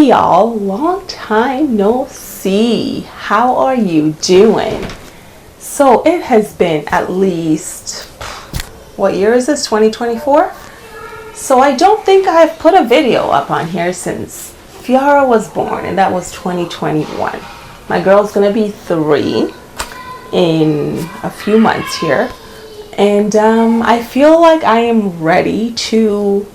Hey y'all, long time no see. How are you doing? So it has been at least, what year is this, 2024? So I don't think I've put a video up on here since Fiara was born, and that was 2021. My girl's gonna be 3 in a few months here, and I feel like I am ready to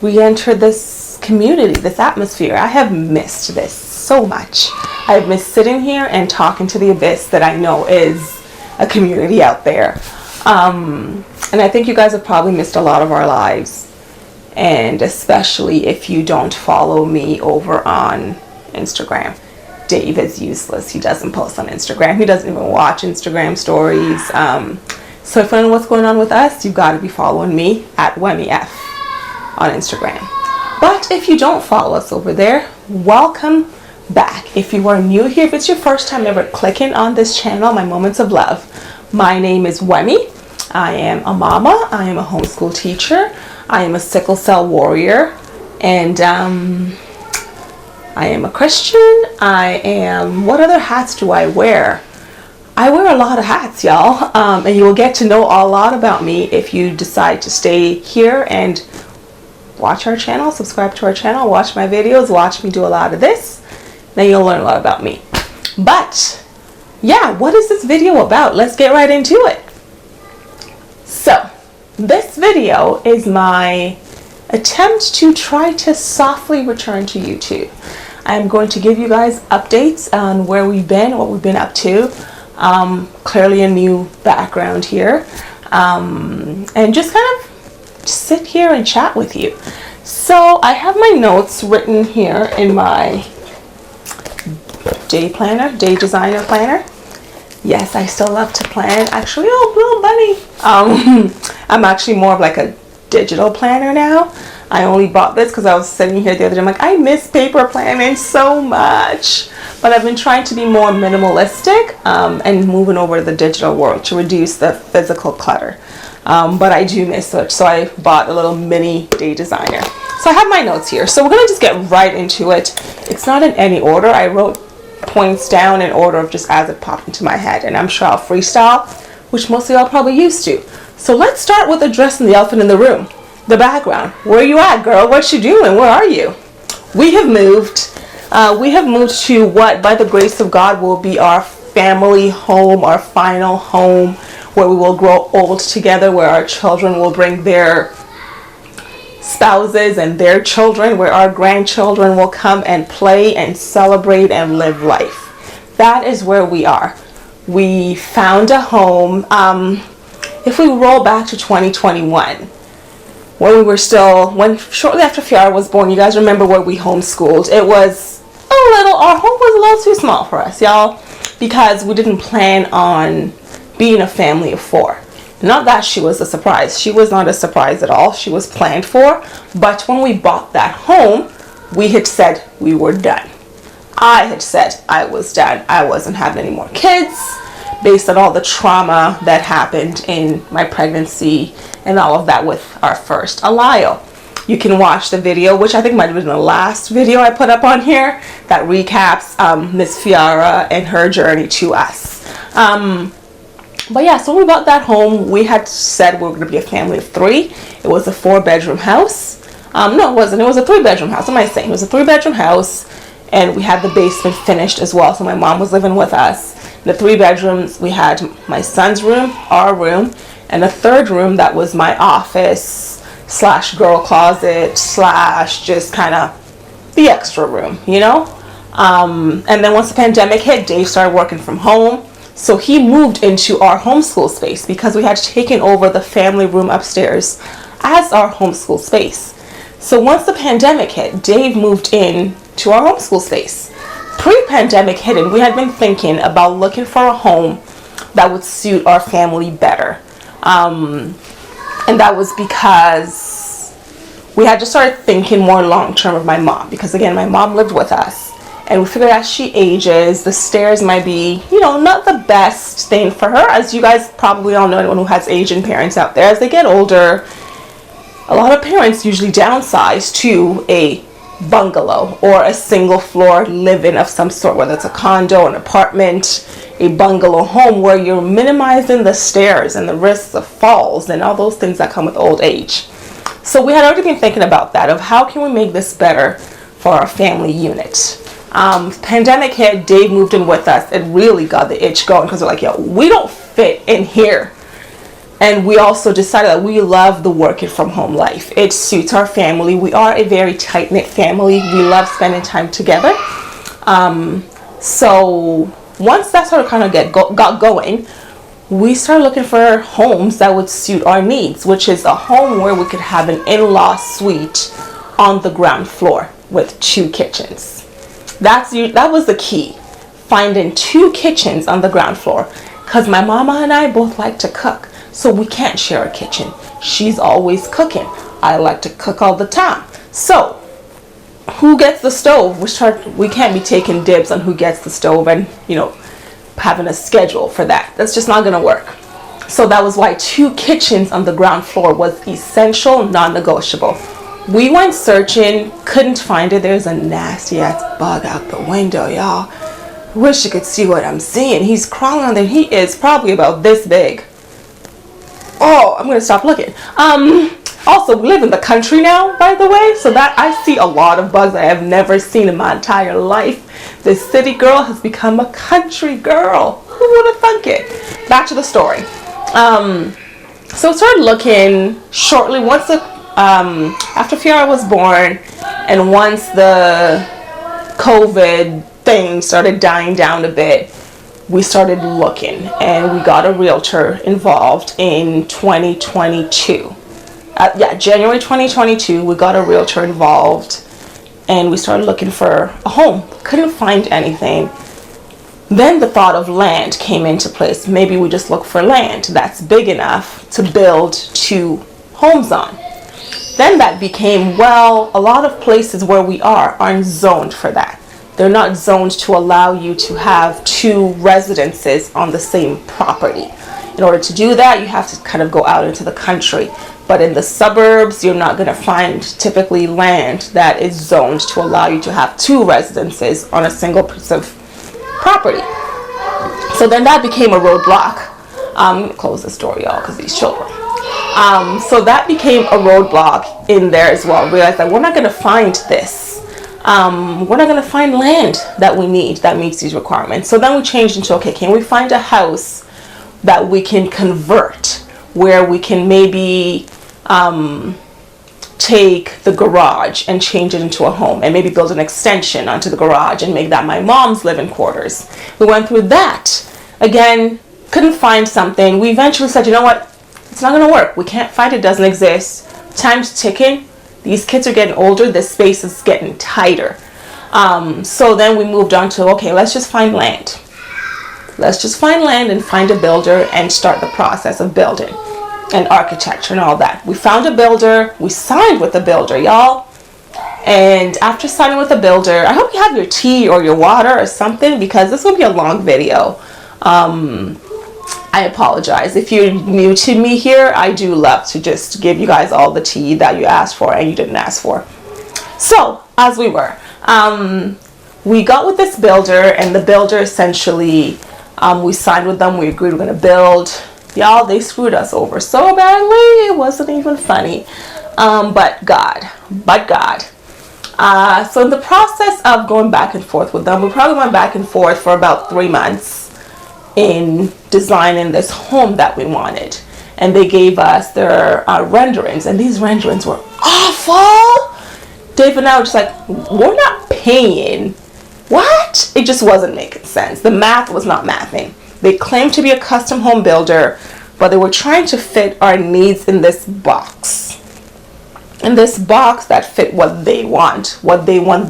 re-enter this community, this atmosphere. I have missed this so much. I've missed sitting here and talking to the abyss that I know is a community out there. And I think you guys have probably missed a lot of our lives, and especially if you don't follow me over on Instagram. Dave is useless. He doesn't post on Instagram. He doesn't even watch Instagram stories. So if you know what's going on with us, you've got to be following me at wemi on Instagram. But if you don't follow us over there, welcome back. If you are new here, if it's your first time ever clicking on this channel, my Moments of Love, my name is Wemi. I am a mama. I am a homeschool teacher. I am a sickle cell warrior, and I am a Christian. I am, what other hats do I wear? I wear a lot of hats, y'all, and you will get to know a lot about me if you decide to stay here and watch our channel, subscribe to our channel, watch my videos, watch me do a lot of this. Then you'll learn a lot about me. But yeah, what is this video about? Let's get right into it. So this video is my attempt to try to softly return to YouTube. I'm going to give you guys updates on where we've been, what we've been up to. Clearly a new background here, and just kind of sit here and chat with you. So I have my notes written here in my day designer planner. Yes, I still love to plan. Actually, oh, little bunny. I'm actually more of like a digital planner now. I only bought this because I was sitting here the other day. I'm like, I miss paper planning so much. But I've been trying to be more minimalistic and moving over to the digital world to reduce the physical clutter. But I do miss it, so I bought a little mini day designer. So I have my notes here. So we're going to just get right into it. It's not in any order. I wrote points down in order of just as it popped into my head. And I'm sure I'll freestyle, which most of y'all probably used to. So let's start with addressing the elephant in the room. The background. Where you at, girl? What you doing? Where are you? We have moved. We have moved to what, by the grace of God, will be our family home, our final home, where we will grow old together, where our children will bring their spouses and their children, where our grandchildren will come and play and celebrate and live life. That is where we are. We found a home. If we roll back to 2021, when we were still, shortly after Fiara was born, you guys remember where we homeschooled. It was our home was a little too small for us, y'all, because we didn't plan on being a family of 4. Not that she was a surprise. She was not a surprise at all. She was planned for. But when we bought that home, we had said we were done. I had said I was done. I wasn't having any more kids based on all the trauma that happened in my pregnancy and all of that with our first Alio. You can watch the video, which I think might have been the last video I put up on here, that recaps Miss Fiara and her journey to us. But yeah, so when we bought that home, we had said we were going to be a family of 3. It was a 4-bedroom house. No, it wasn't. It was a 3-bedroom house. What am I saying? It was a 3-bedroom house, and we had the basement finished as well. So my mom was living with us. The 3 bedrooms, we had my son's room, our room, and a 3rd room that was my office / girl closet / just kind of the extra room, you know? And then once the pandemic hit, Dave started working from home. So he moved into our homeschool space because we had taken over the family room upstairs as our homeschool space. So once the pandemic hit, Dave moved in to our homeschool space. Pre-pandemic hitting, we had been thinking about looking for a home that would suit our family better. And that was because we had just started thinking more long-term of my mom, because again, my mom lived with us. And we figured as she ages, the stairs might be, not the best thing for her. As you guys probably all know, anyone who has Asian parents out there, as they get older, a lot of parents usually downsize to a bungalow or a single floor live-in of some sort, whether it's a condo, an apartment, a bungalow home, where you're minimizing the stairs and the risks of falls and all those things that come with old age. So we had already been thinking about that, of how can we make this better for our family unit. Pandemic hit, Dave moved in with us. It really got the itch going, because we're like, yo, we don't fit in here. And we also decided that we love the working from home life. It suits our family. We are a very tight-knit family. We love spending time together. So once that sort of kind of got going, we started looking for homes that would suit our needs, which is a home where we could have an in-law suite on the ground floor with 2 kitchens. That was the key, finding 2 kitchens on the ground floor, because my mama and I both like to cook, so we can't share a kitchen. She's always cooking. I like to cook all the time. So who gets the stove? We can't be taking dibs on who gets the stove and, you know, having a schedule for that. That's just not gonna work. So that was why 2 kitchens on the ground floor was essential, non-negotiable. We went searching, couldn't find it. There's a nasty ass bug out the window, y'all. Wish you could see what I'm seeing. He's crawling on there. He is probably about this big. Oh, I'm gonna stop looking. Also, we live in the country now, by the way, so that I see a lot of bugs I have never seen in my entire life. The city girl has become a country girl. Who would have thunk it? Back to the story. So I started looking shortly once after Fiora was born, and once the COVID thing started dying down a bit, we started looking, and we got a realtor involved in 2022. January 2022, we got a realtor involved, and we started looking for a home. Couldn't find anything. Then the thought of land came into place. Maybe we just look for land that's big enough to build 2 homes on. Then that became, well, a lot of places where we aren't zoned for that. They're not zoned to allow you to have 2 residences on the same property. In order to do that, you have to kind of go out into the country. But in the suburbs, you're not going to find typically land that is zoned to allow you to have 2 residences on a single piece of property. So then that became a roadblock. I'm going to close this door, y'all, because these children. So that became a roadblock in there as well. Realized that we're not going to find this. We're not going to find land that we need that meets these requirements. So then we changed into, okay, can we find a house that we can convert, where we can maybe take the garage and change it into a home, and maybe build an extension onto the garage and make that my mom's living quarters. We went through that. Again, couldn't find something. We eventually said, you know what? It's not going to work. We can't find it. Doesn't exist. Time's ticking. These kids are getting older. The space is getting tighter. So then we moved on to, okay, let's just find land. Let's just find land and find a builder and start the process of building and architecture and all that. We found a builder. We signed with the builder, y'all. And after signing with the builder, I hope you have your tea or your water or something, because this will be a long video. I apologize. If you're new to me here, I do love to just give you guys all the tea that you asked for and you didn't ask for. So, as we were, we got with this builder, and the builder essentially, we signed with them, we agreed we're going to build. Y'all, they screwed us over so badly, it wasn't even funny. But God. So in the process of going back and forth with them, we probably went back and forth for about 3 months in designing this home that we wanted. And they gave us their renderings, and these renderings were awful. Dave and I were just like, we're not paying. What? It just wasn't making sense. The math was not mathing. They claimed to be a custom home builder, but they were trying to fit our needs in this box. In this box that fit what they want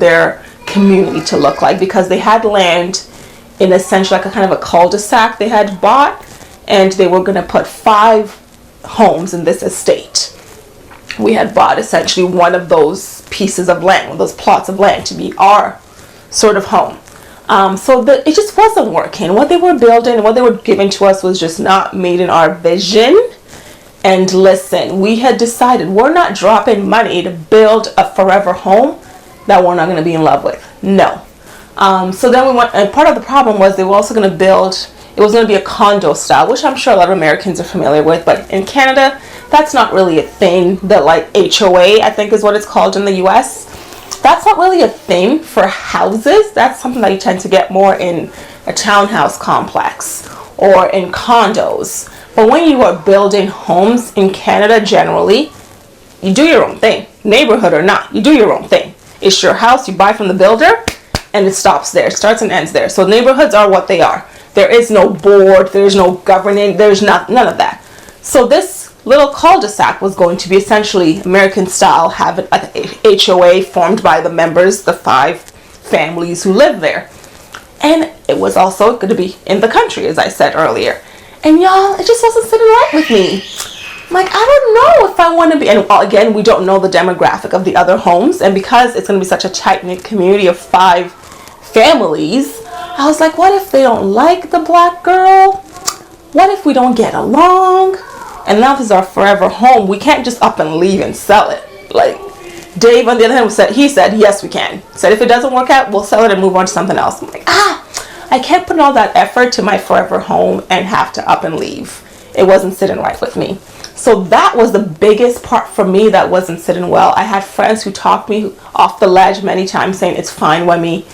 their community to look like, because they had land in essentially like a kind of a cul-de-sac they had bought, and they were going to put 5 homes in this estate. We had bought essentially one of those pieces of land, one of those plots of land, to be our sort of home. So it just wasn't working. What they were building and what they were giving to us was just not meeting our vision. And listen, we had decided we're not dropping money to build a forever home that we're not going to be in love with. No. So then we went, and part of the problem was they were also going to build, it was going to be a condo style, which I'm sure a lot of Americans are familiar with, but in Canada, that's not really a thing. That like HOA, I think is what it's called in the US. That's not really a thing for houses. That's something that you tend to get more in a townhouse complex or in condos. But when you are building homes in Canada generally, you do your own thing. Neighborhood or not, you do your own thing. It's your house, you buy from the builder, and it stops there. It starts and ends there. So neighborhoods are what they are. There is no board, there's no governing, there's none of that. So this little cul-de-sac was going to be essentially American style, have an HOA formed by the members, the 5 families who live there. And it was also going to be in the country, as I said earlier. And y'all, it just wasn't sitting right with me. I'm like, I don't know if I want to be, and again, we don't know the demographic of the other homes. And because it's going to be such a tight-knit community of 5 families, I was like, what if they don't like the black girl? What if we don't get along? And now this is our forever home. We can't just up and leave and sell it. Like Dave on the other hand said, yes we can. Said if it doesn't work out, we'll sell it and move on to something else. I'm like, I can't put all that effort to my forever home and have to up and leave. It wasn't sitting right with me. So that was the biggest part for me that wasn't sitting well. I had friends who talked me off the ledge many times saying, it's fine, Wemi.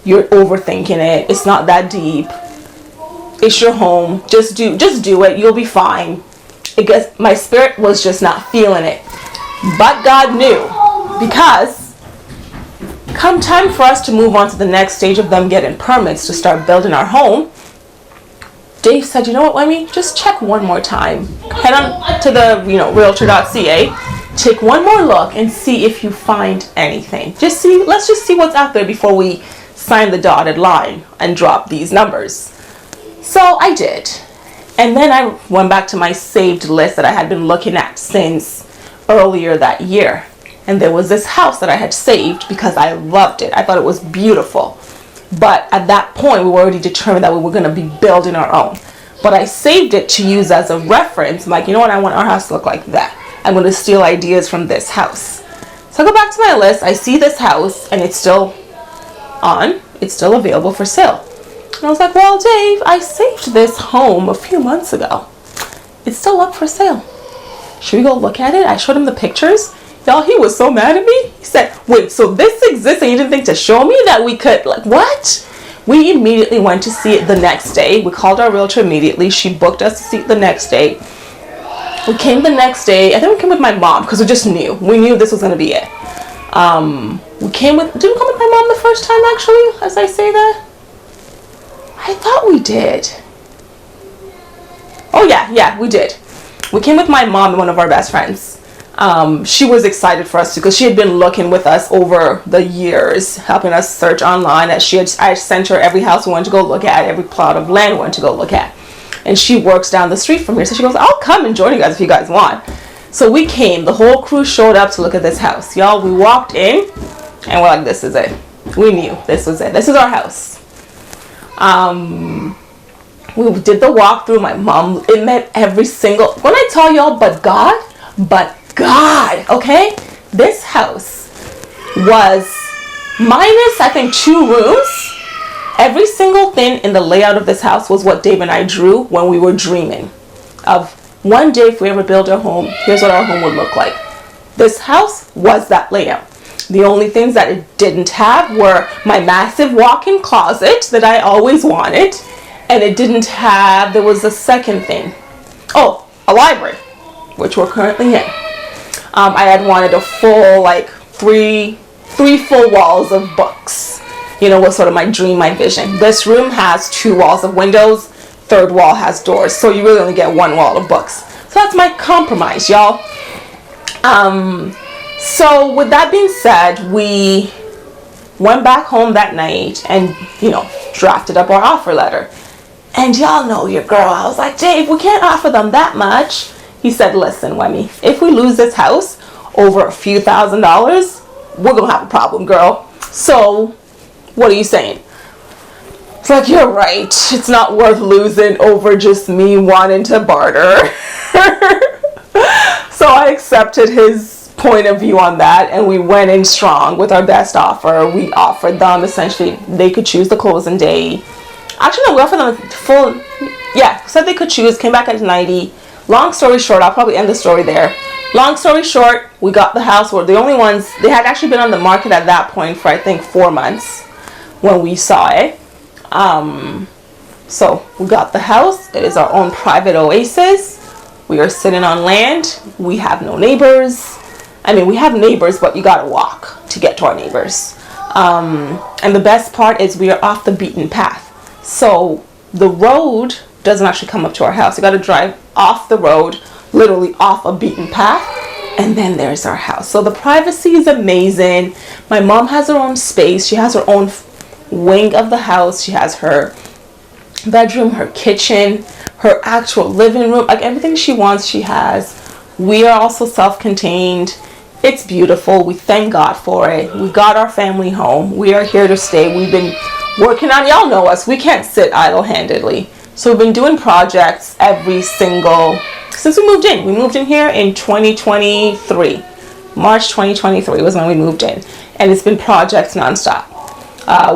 You're overthinking it. It's not that deep. It's your home. Just do it. You'll be fine. I guess my spirit was just not feeling it. But God knew, because come time for us to move on to the next stage of them getting permits to start building our home, Dave said, you know what, Wemi, just check one more time. Head on to the, realtor.ca, take one more look and see if you find anything. Let's just see what's out there before we sign the dotted line and drop these numbers. So I did. And then I went back to my saved list that I had been looking at since earlier that year. And there was this house that I had saved because I loved it. I thought it was beautiful. But at that point, we were already determined that we were going to be building our own. But I saved it to use as a reference. I'm like, you know what? I want our house to look like that. I'm going to steal ideas from this house. So I go back to my list. I see this house and it's still on. It's still available for sale. And I was like, well, Dave, I saved this home a few months ago. It's still up for sale. Should we go look at it? I showed him the pictures. Y'all, he was so mad at me. He said, wait, so this exists and you didn't think to show me that we could, like, what? We immediately went to see it the next day. We called our realtor immediately. She booked us to see it the next day. We came the next day. I think we came with my mom because we just knew. We knew this was going to be it. Didn't we come with my mom the first time, actually, as I say that? I thought we did. Oh, yeah, we did. We came with my mom and one of our best friends. She was excited for us because she had been looking with us over the years, helping us search online. I sent her every house we wanted to go look at, every plot of land we wanted to go look at. And she works down the street from here. So she goes, I'll come and join you guys if you guys want. So we came. The whole crew showed up to look at this house. Y'all, we walked in and we're like, this is it. We knew this was it. This is our house. We did the walkthrough. My mom, it met every single, when I tell y'all, but God, okay? This house was minus, I think, 2 rooms. Every single thing in the layout of this house was what Dave and I drew when we were dreaming of one day if we ever build a home, here's what our home would look like. This house was that layout. The only things that it didn't have were my massive walk-in closet that I always wanted. And it didn't have, there was a second thing. Oh, a library, which we're currently in. I had wanted a full, like, three full walls of books. Was sort of my dream, my vision. This room has 2 walls of windows, 3rd wall has doors. So you really only get 1 wall of books. So that's my compromise, y'all. So with that being said, we went back home that night and, drafted up our offer letter. And y'all know your girl. I was like, Dave, we can't offer them that much. He said, listen, Wemi, if we lose this house over a few $1,000s, we're going to have a problem, girl. So what are you saying? It's like, you're right. It's not worth losing over just me wanting to barter. So I accepted his point of view on that, and we went in strong with our best offer. We offered them essentially they could choose the closing day. Actually, no, we offered them full. Yeah, said they could choose. Came back at 90. Long story short, I'll probably end the story there. Long story short, we got the house. We're the only ones. They had actually been on the market at that point for I think 4 months when we saw it. So we got the house. It is our own private oasis. We are sitting on land. We have no neighbors. I mean, we have neighbors, but you gotta walk to get to our neighbors. And the best part is we are off the beaten path. So the road doesn't actually come up to our house. You gotta drive off the road, literally off a beaten path, and then there's our house. So the privacy is amazing. My mom has her own space. She has her own wing of the house. She has her bedroom, her kitchen, her actual living room, like everything she wants she has. We are also self-contained. It's beautiful. We thank God for it. We got our family home. We are here to stay. We've been working on, y'all know us, we can't sit idle-handedly. So we've been doing projects since we moved in. We moved in here in 2023. March 2023 was when we moved in. And it's been projects nonstop.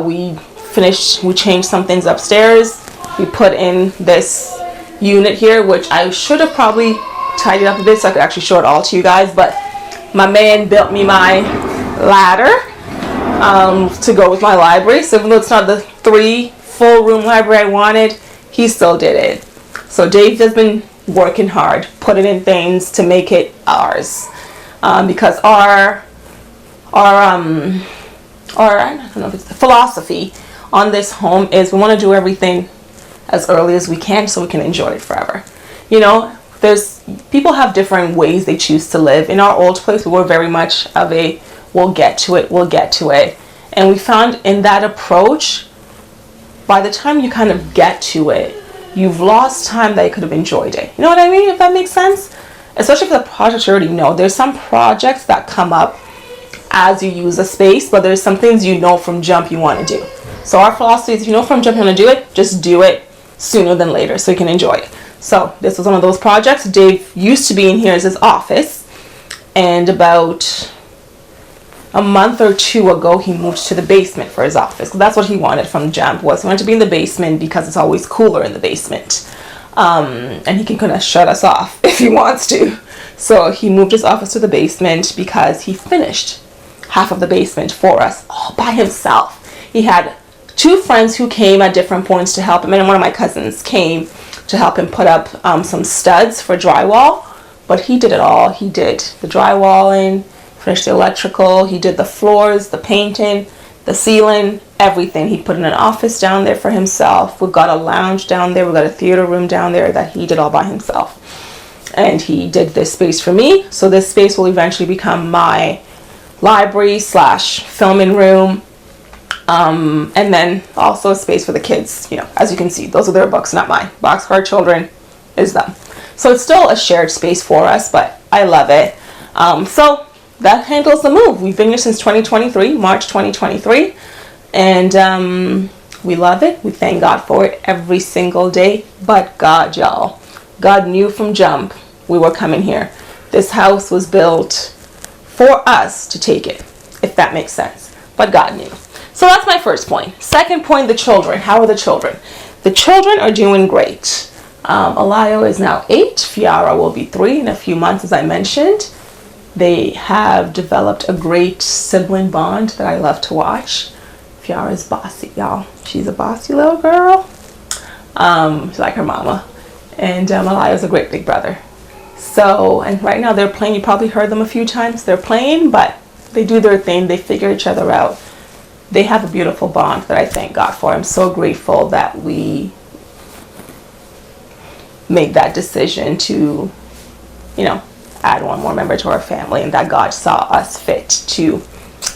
We changed some things upstairs. We put in this unit here, which I should have probably tidied up a bit so I could actually show it all to you guys. But my man built me my ladder to go with my library. So even though it's not the 3 full room library I wanted, he still did it. So Dave has been working hard, putting in things to make it ours. Because our I don't know if it's the philosophy on this home is we want to do everything as early as we can so we can enjoy it forever. You know, people have different ways they choose to live. In our old place, we were very much of a we'll get to it. And we found in that approach, by the time you kind of get to it, you've lost time that you could have enjoyed it. You know what I mean? If that makes sense? Especially for the projects you already know. There's some projects that come up as you use a space, but there's some things you know from jump you want to do. So our philosophy is, if you know from jump you want to do it, just do it sooner than later so you can enjoy it. So this was one of those projects. Dave used to be in here as his office, and about a month or 2 ago he moved to the basement for his office. That's what he wanted from jump, was he wanted to be in the basement because it's always cooler in the basement. And he can kind of shut us off if he wants to. So he moved his office to the basement because he finished half of the basement for us all by himself. He had 2 friends who came at different points to help him, and one of my cousins came to help him put up some studs for drywall, but he did it all. He did the drywalling, finished the electrical, he did the floors, the painting, the ceiling, everything. He put in an office down there for himself. We've got a lounge down there. We've got a theater room down there that he did all by himself. And he did this space for me. So this space will eventually become my library / filming room. And then also a space for the kids. You know, as you can see, those are their books, not mine. Boxcar Children is them. So it's still a shared space for us, but I love it. So that handles the move. We've been here since 2023, March 2023. And we love it. We thank God for it every single day. But God, y'all, God knew from jump we were coming here. This house was built for us to take it, if that makes sense. But God knew. So that's my first point. Second point, the children. How are the children? The children are doing great. Alayo is now 8. Fiara will be 3 in a few months, as I mentioned. They have developed a great sibling bond that I love to watch. Fiara is bossy, y'all. She's a bossy little girl. She's like her mama. And Alayo is a great big brother. So, and right now they're playing. You probably heard them a few times. They're playing, but they do their thing. They figure each other out. They have a beautiful bond that I thank God for. I'm so grateful that we made that decision to, you know, add one more member to our family, and that God saw us fit to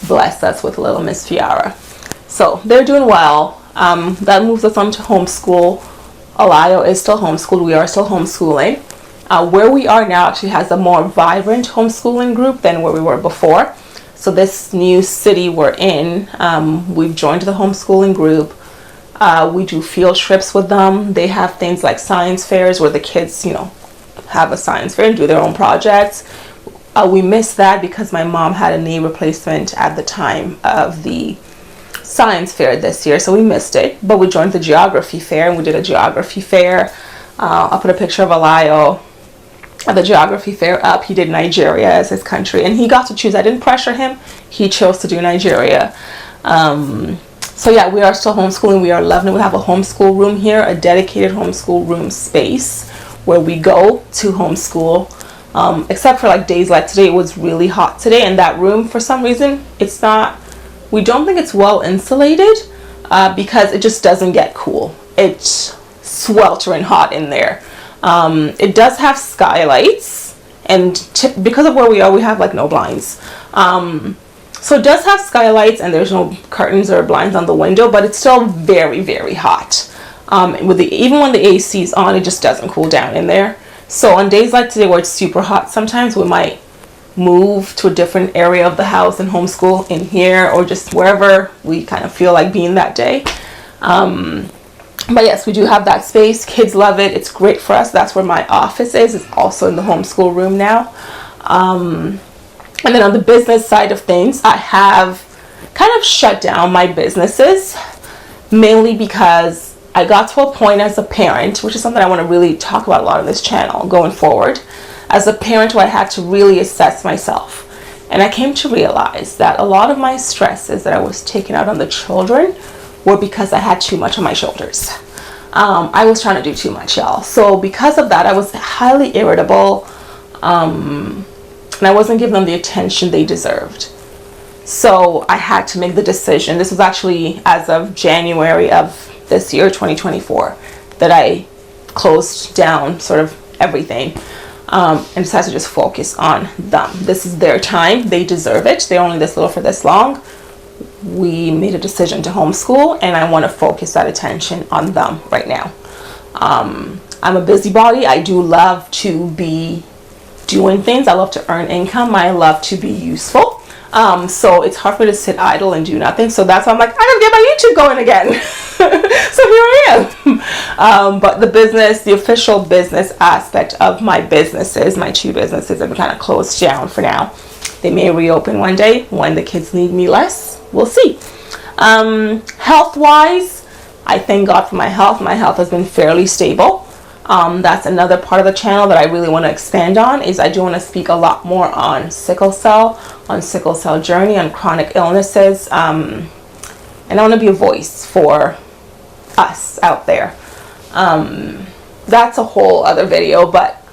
bless us with little Miss Fiara. So they're doing well. That moves us on to homeschool. Alayo is still homeschooled. We are still homeschooling. Where we are now actually has a more vibrant homeschooling group than where we were before. So this new city we're in, we've joined the homeschooling group. We do field trips with them. They have things like science fairs where the kids, you know, have a science fair and do their own projects. We missed that because my mom had a knee replacement at the time of the science fair this year, so we missed it. But we joined the geography fair, and we did a geography fair. I'll put a picture of Alayo at the geography fair up. He did Nigeria as his country, and he got to choose. I didn't pressure him. He chose to do Nigeria. So yeah, we are still homeschooling. We are loving it. We have a homeschool room here, a dedicated homeschool room space where we go to homeschool. Except for like days like today, it was really hot today, and that room, for some reason, it's not, we don't think it's well insulated because it just doesn't get cool. It's sweltering hot in there. It does have skylights, and because of where we are, we have like no blinds. So it does have skylights, and there's no curtains or blinds on the window, but it's still very, very hot. Even when the AC is on, it just doesn't cool down in there. So on days like today where it's super hot, sometimes we might move to a different area of the house and homeschool in here, or just wherever we kind of feel like being that day. But yes, we do have that space. Kids love it. It's great for us. That's where my office is. It's also in the homeschool room now. And then on the business side of things, I have kind of shut down my businesses, mainly because I got to a point as a parent, which is something I want to really talk about a lot on this channel going forward. As a parent, where I had to really assess myself. And I came to realize that a lot of my stresses that I was taking out on the children were because I had too much on my shoulders. I was trying to do too much, y'all. So because of that, I was highly irritable. And I wasn't giving them the attention they deserved. So I had to make the decision. This was actually as of January of this year, 2024, that I closed down sort of everything and decided to just focus on them. This is their time. They deserve it. They're only this little for this long. We made a decision to homeschool, and I want to focus that attention on them right now. I'm a busybody. I do love to be doing things. I love to earn income. I love to be useful. So it's hard for me to sit idle and do nothing. So that's why I'm like, I gotta get my YouTube going again. So here I am. But the business, the official business aspect of my businesses, my 2 businesses, have been kind of closed down for now. They may reopen one day when the kids need me less. We'll see. Health-wise, I thank God for my health. My health has been fairly stable. That's another part of the channel that I really want to expand on. Is I do want to speak a lot more on sickle cell journey, on chronic illnesses, and I want to be a voice for us out there. That's a whole other video, but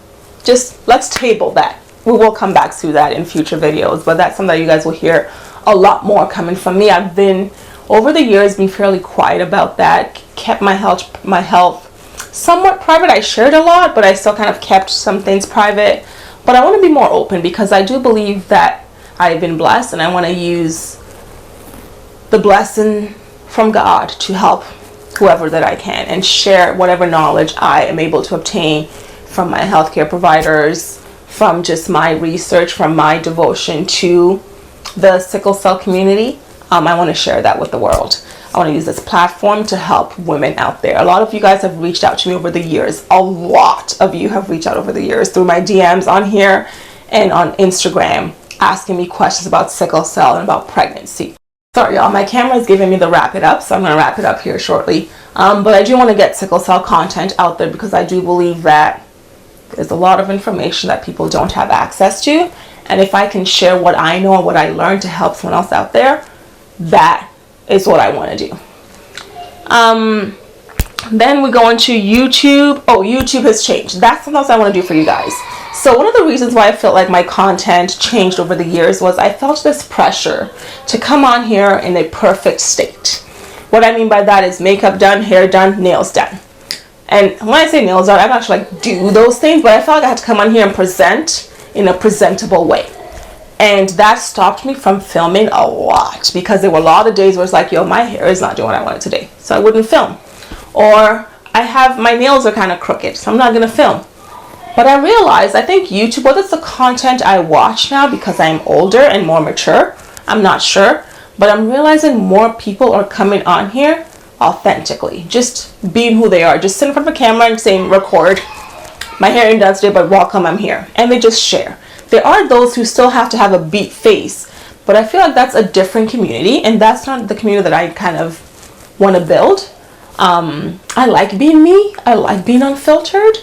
just let's table that. We will come back to that in future videos, but that's something that you guys will hear a lot more coming from me. I've been, over the years, been fairly quiet about that. Kept my health somewhat private. I shared a lot, but I still kind of kept some things private. But I want to be more open because I do believe that I've been blessed, and I want to use the blessing from God to help whoever that I can, and share whatever knowledge I am able to obtain from my healthcare providers, from just my research, from my devotion to the sickle cell community. I want to share that with the world. I want to use this platform to help women out there. A lot of you guys have reached out to me over the years. A lot of you have reached out over the years through my DMs on here and on Instagram, asking me questions about sickle cell and about pregnancy. Sorry, y'all, my camera is giving me the wrap it up, so I'm going to wrap it up here shortly. But I do want to get sickle cell content out there because I do believe that there's a lot of information that people don't have access to. And if I can share what I know and what I learned to help someone else out there, that is what I want to do. Then we go into YouTube. Oh, YouTube has changed. That's something else I want to do for you guys. So one of the reasons why I felt like my content changed over the years was I felt this pressure to come on here in a perfect state. What I mean by that is makeup done, hair done, nails done. And when I say nails done, I don't actually like do those things, but I felt like I had to come on here and present in a presentable way. And that stopped me from filming a lot because there were a lot of days where it's like, yo, my hair is not doing what I wanted today, so I wouldn't film. Or my nails are kind of crooked, so I'm not going to film. But I realized, I think YouTube, whether it's the content I watch now because I'm older and more mature, I'm not sure, but I'm realizing more people are coming on here authentically, just being who they are, just sitting in front of a camera and saying, record, my hair ain't done today, but welcome, I'm here. And they just share. There are those who still have to have a beat face, but I feel like that's a different community, and that's not the community that I kind of want to build. I like being me. I like being unfiltered,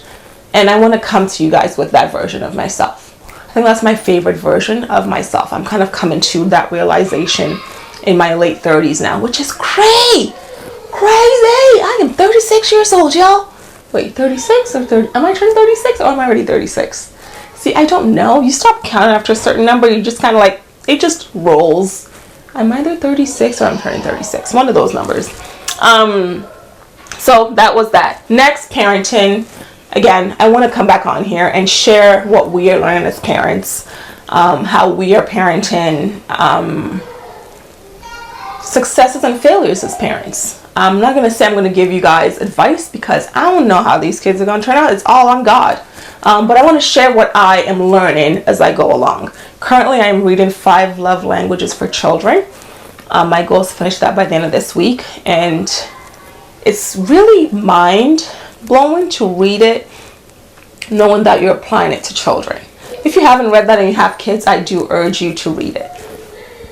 and I want to come to you guys with that version of myself. I think that's my favorite version of myself. I'm kind of coming to that realization in my late 30s now, which is crazy. I am 36 years old, y'all. Wait, 36 or 30? Am I turning 36 or am I already 36? See, I don't know. You stop counting after a certain number. You just kind of like, it just rolls. I'm either 36 or I'm turning 36. One of those numbers. So that was that. Next, parenting. Again, I want to come back on here and share what we are learning as parents, how we are parenting, successes and failures as parents. I'm not going to say I'm going to give you guys advice because I don't know how these kids are going to turn out. It's all on God. But I want to share what I am learning as I go along. Currently, I'm reading 5 Love Languages for Children. My goal is to finish that by the end of this week. And it's really mind-blowing to read it, knowing that you're applying it to children. If you haven't read that and you have kids, I do urge you to read it.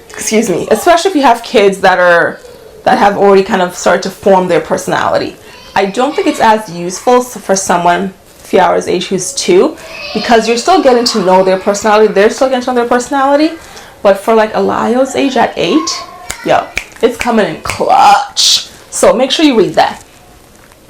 Excuse me. Especially if you have kids that have already kind of started to form their personality. I don't think it's as useful for someone Fiara's age who's 2, because you're still getting to know their personality. They're still getting to know their personality. But for like Alayo's age at 8, it's coming in clutch. So make sure you read that.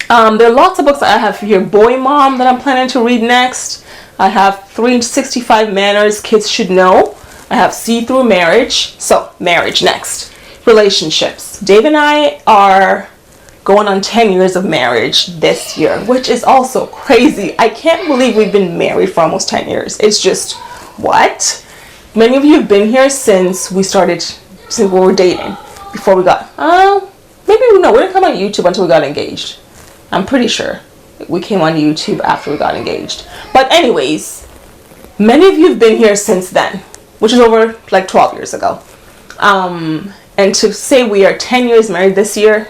There are lots of books that I have here. Boy Mom that I'm planning to read next. I have 365 Manners Kids Should Know. I have See Through Marriage. So marriage next. Relationships. Dave and I are going on 10 years of marriage this year, which is also crazy. I can't believe we've been married for almost 10 years. It's just, what? Many of you have been here since we were dating. Before we got, we didn't come on YouTube until we got engaged. I'm pretty sure we came on YouTube after we got engaged. But anyways, many of you have been here since then, which is over like 12 years ago. And to say we are 10 years married this year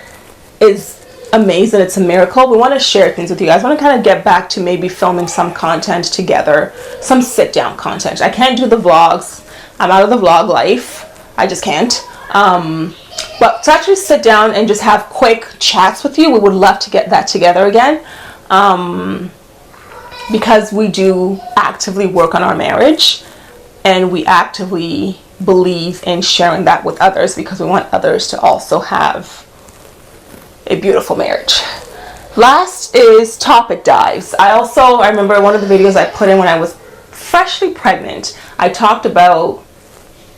is amazing. It's a miracle. We want to share things with you guys. I want to kind of get back to maybe filming some content together, some sit down content. I can't do the vlogs. I'm out of the vlog life. I just can't. But to actually sit down and just have quick chats with you, we would love to get that together again. Because we do actively work on our marriage, and we actively believe in sharing that with others because we want others to also have a beautiful marriage. Last is topic dives. I remember one of the videos I put in when I was freshly pregnant. I talked about,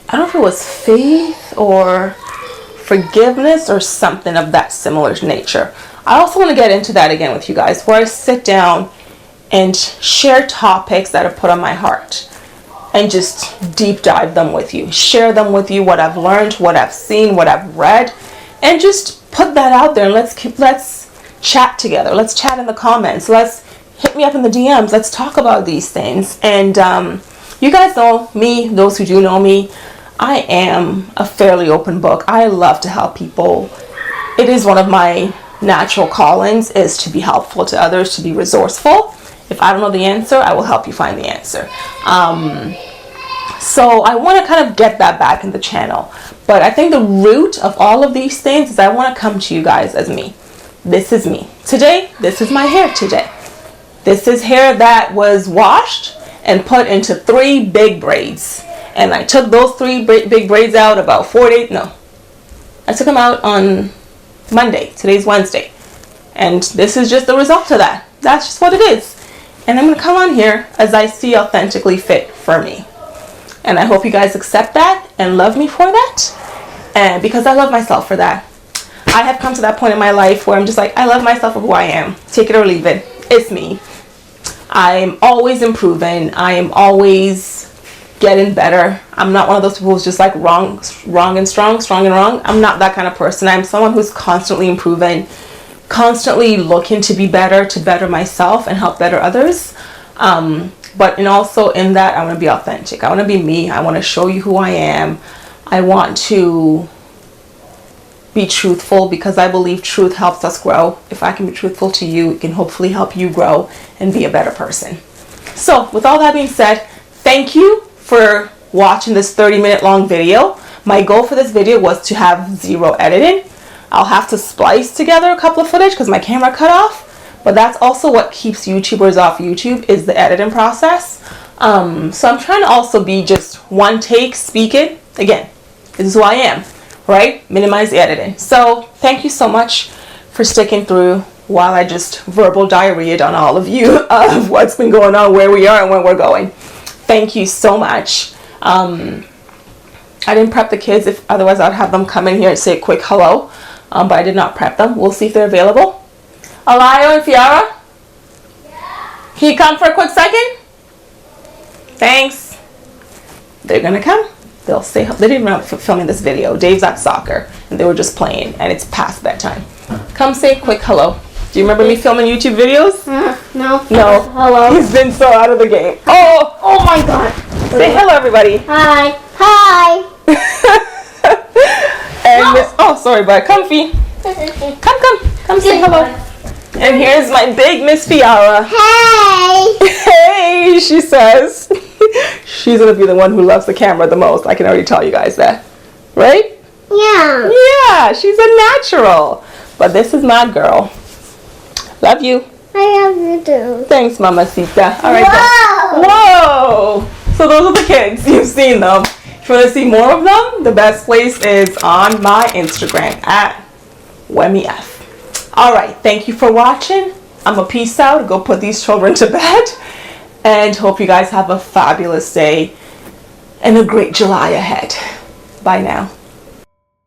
I don't know if it was faith or forgiveness or something of that similar nature. I also want to get into that again with you guys, where I sit down and share topics that are put on my heart and just deep dive them with you, share them with you, what I've learned, what I've seen, what I've read, and just put that out there. And let's chat together. Let's chat in the comments. Let's hit me up in the DMs. Let's talk about these things. And you guys know me, those who do know me, I am a fairly open book. I love to help people. It is one of my natural callings, is to be helpful to others, to be resourceful. If I don't know the answer, I will help you find the answer. So I want to kind of get that back in the channel. But I think the root of all of these things is I want to come to you guys as me. This is me. Today, this is my hair today. This is hair that was washed and put into 3 big braids. And I took those 3 big braids out about 4 days. No, I took them out on Monday. Today's Wednesday. And this is just the result of that. That's just what it is. And I'm going to come on here as I see authentically fit for me. And I hope you guys accept that and love me for that. And because I love myself for that. I have come to that point in my life where I'm just like, I love myself for who I am. Take it or leave it. It's me. I'm always improving. I am always getting better. I'm not one of those people who's just like wrong and strong and wrong. I'm not that kind of person. I'm someone who's constantly improving, constantly looking to be better, to better myself and help better others. But also in that, I want to be authentic. I want to be me. I want to show you who I am. I want to be truthful because I believe truth helps us grow. If I can be truthful to you, it can hopefully help you grow and be a better person. So with all that being said, thank you for watching this 30-minute long video. My goal for this video was to have 0 editing. I'll have to splice together a couple of footage because my camera cut off. But that's also what keeps YouTubers off YouTube, is the editing process. So I'm trying to also be just one take speaking. Again, this is who I am, right? Minimize the editing. So thank you so much for sticking through while I just verbal diarrheaed on all of you of what's been going on, where we are and where we're going. Thank you so much. I didn't prep the kids, otherwise I'd have them come in here and say a quick hello. But I did not prep them. We'll see if they're available. Alayo and Fiara? Yeah. Can you come for a quick second? Thanks. They're gonna come. They'll say, they didn't know filming this video. Dave's at soccer and they were just playing and it's past bedtime. Come say a quick hello. Do you remember me filming YouTube videos? No. No. Hello. He's been so out of the game. Oh my God. Say hello, everybody. Hi. Hi. And Miss, oh, sorry, but comfy. Come say hello. And here's my big Miss Fiara. Hey. Hey, she says. She's gonna be the one who loves the camera the most. I can already tell you guys that, right? Yeah. Yeah, she's a natural. But this is my girl. Love you. I love you too. Thanks, Mamacita. All right. Whoa. So those are the kids. You've seen them. If you want to see more of them, the best place is on my Instagram at wemi. All right. Thank you for watching. I'm a peace out. Go put these children to bed. And hope you guys have a fabulous day and a great July ahead. Bye now.